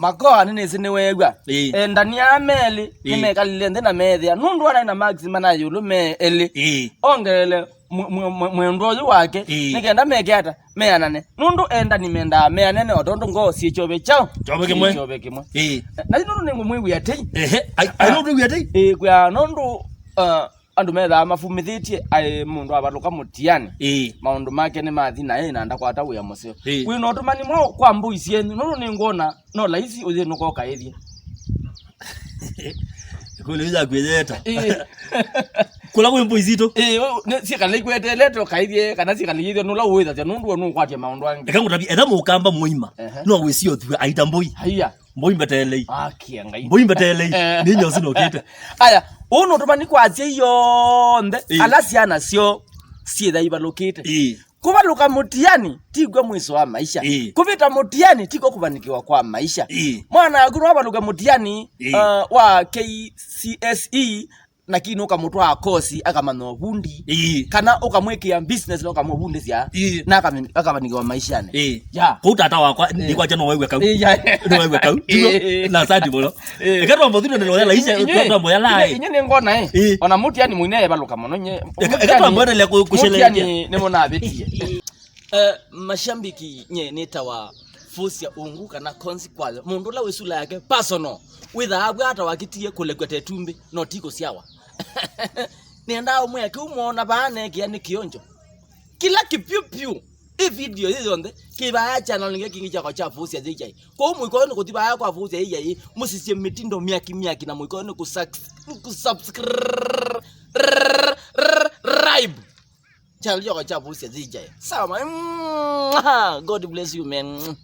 makoa nini sinewegwa ndani ya meli nimekalile ndena medhia nundu ana ina maxima na yulu meli ongele mwendozi wake nikenda mekiata meanane nundu enda nimenda meanene otondo ngo si chobe chao chobe kimwe na nundu ningu mwigu yate ai nundu yate kwa nundu andu metha mafumithitie ai mundu abaluka mutiani maundu make ni mathina na ndakwata uya museo kwi no tumani mo kwa mbui cienu nundu ningona no laisi uthi nuko kaithia kuliza kwezeta kula kwa mbui zito si kana ikweteleto kaithie kana si kana yithio nula uwitha nundu onu kwatia maundu angi ekangu etha mukamba muima no gwicio thu aita mbui haiya mbui mbetelei kiengai mbui mbetelei ni nyosi no kite aya uno tumani kwatia yonthe alasiana cio ciitha ibalukite kubaluka mutiani tigwe mwiso wa maisha kuvita mutiani tiko kubanikiwa kwa maisha mwana aguru abaluka mutiani wa KCSE na kino kamutwa kosi akamano bundi kana ukamwekia business no kamubundi cia na akabanikiwa maisha ne ya utata wakwa ni kwa jano wewe kau no wewe kau na sadi bolo ekatwa mbodino ndelo yala isha utwa mbo yala inyene ngona ona mutiani muine baluka mono nye ekatwa mbodele kushelea ni mona abetie mashambiki nye netawa Vuusya unguka na consequence mundu la wesula yake personal witha abwa ata wakitie kulekwete tumbi no tiko siawa nienda umwe kumona bane kiani kionjo kila kipiu video hizo nde kiba channel nge kingi chako cha VuusyaYiyai ko mwiko no kutiba yako kwa VuusyaYiyai musisie mitindo miaki na mwiko no kusubscribe channel yako cha VuusyaYiyai sawa God bless you man.